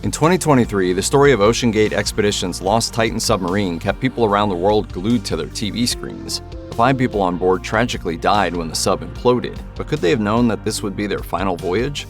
In 2023, the story of OceanGate Expeditions' lost Titan submarine kept people around the world glued to their TV screens. The 5 people on board tragically died when the sub imploded, but could they have known that this would be their final voyage?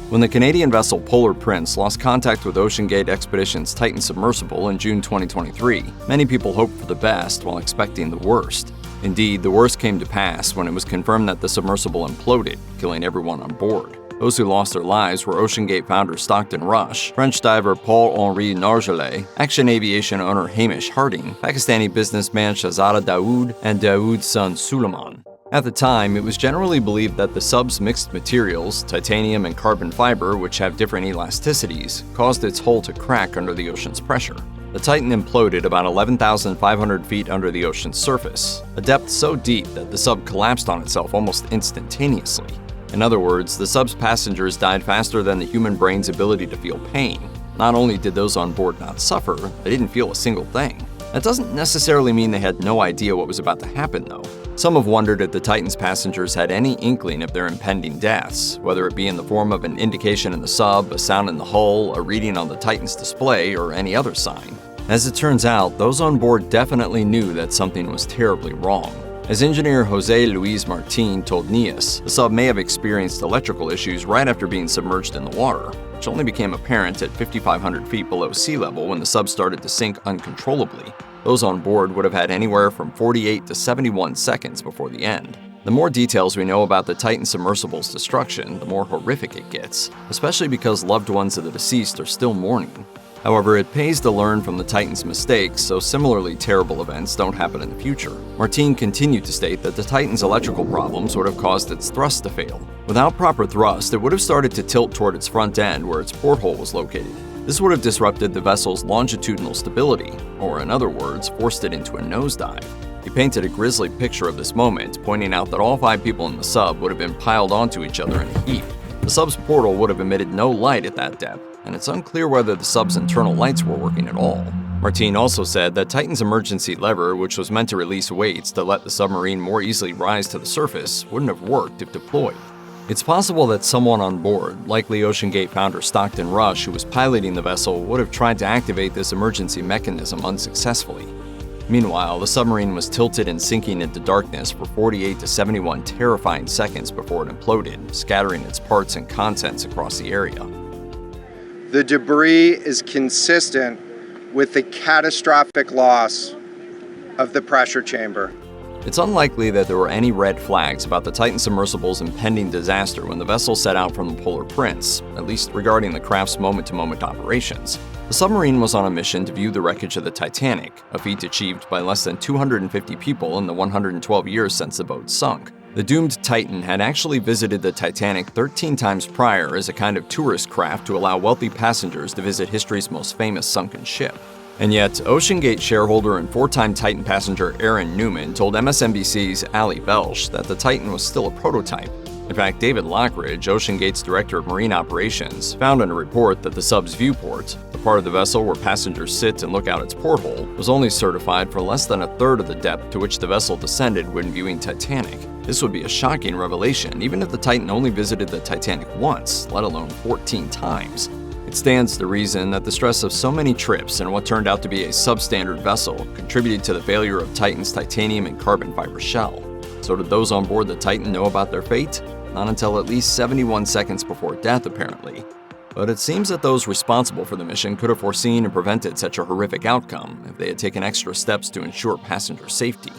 When the Canadian vessel Polar Prince lost contact with OceanGate Expeditions' Titan Submersible in June 2023, many people hoped for the best while expecting the worst. Indeed, the worst came to pass when it was confirmed that the submersible imploded, killing everyone on board. Those who lost their lives were OceanGate founder Stockton Rush, French diver Paul-Henri Nargeolet, Action Aviation owner Hamish Harding, Pakistani businessman Shahzada Dawood, and Dawood's son Suleiman. At the time, it was generally believed that the sub's mixed materials, titanium and carbon fiber, which have different elasticities, caused its hull to crack under the ocean's pressure. The Titan imploded about 11,500 feet under the ocean's surface, a depth so deep that the sub collapsed on itself almost instantaneously. In other words, the sub's passengers died faster than the human brain's ability to feel pain. Not only did those on board not suffer, they didn't feel a single thing. That doesn't necessarily mean they had no idea what was about to happen, though. Some have wondered if the Titan's passengers had any inkling of their impending deaths, whether it be in the form of an indication in the sub, a sound in the hull, a reading on the Titan's display, or any other sign. As it turns out, those on board definitely knew that something was terribly wrong. As engineer Jose Luis Martin told NIAS, the sub may have experienced electrical issues right after being submerged in the water, which only became apparent at 5,500 feet below sea level when the sub started to sink uncontrollably. Those on board would have had anywhere from 48 to 71 seconds before the end. The more details we know about the Titan submersible's destruction, the more horrific it gets, especially because loved ones of the deceased are still mourning. However, it pays to learn from the Titan's mistakes so similarly terrible events don't happen in the future. Martin continued to state that the Titan's electrical problems would have caused its thrust to fail. Without proper thrust, it would have started to tilt toward its front end where its porthole was located. This would have disrupted the vessel's longitudinal stability, or in other words, forced it into a nosedive. He painted a grisly picture of this moment, pointing out that all 5 people in the sub would have been piled onto each other in a heap. The sub's portal would have emitted no light at that depth, and it's unclear whether the sub's internal lights were working at all. Martin also said that Titan's emergency lever, which was meant to release weights to let the submarine more easily rise to the surface, wouldn't have worked if deployed. It's possible that someone on board, likely OceanGate founder Stockton Rush, who was piloting the vessel, would have tried to activate this emergency mechanism unsuccessfully. Meanwhile, the submarine was tilted and sinking into darkness for 48 to 71 terrifying seconds before it imploded, scattering its parts and contents across the area. The debris is consistent with the catastrophic loss of the pressure chamber. It's unlikely that there were any red flags about the Titan submersible's impending disaster when the vessel set out from the Polar Prince, at least regarding the craft's moment-to-moment operations. The submarine was on a mission to view the wreckage of the Titanic, a feat achieved by less than 250 people in the 112 years since the boat sunk. The doomed Titan had actually visited the Titanic 13 times prior as a kind of tourist craft to allow wealthy passengers to visit history's most famous sunken ship. And yet, OceanGate shareholder and 4-time Titan passenger Aaron Newman told MSNBC's Ali Bensch that the Titan was still a prototype. In fact, David Lockridge, OceanGate's director of marine operations, found in a report that the sub's viewport, the part of the vessel where passengers sit and look out its porthole, was only certified for less than a third of the depth to which the vessel descended when viewing Titanic. This would be a shocking revelation, even if the Titan only visited the Titanic once, let alone 14 times. It stands to reason that the stress of so many trips and what turned out to be a substandard vessel contributed to the failure of Titan's titanium and carbon fiber shell. So did those on board the Titan know about their fate? Not until at least 71 seconds before death, apparently. But it seems that those responsible for the mission could have foreseen and prevented such a horrific outcome if they had taken extra steps to ensure passenger safety.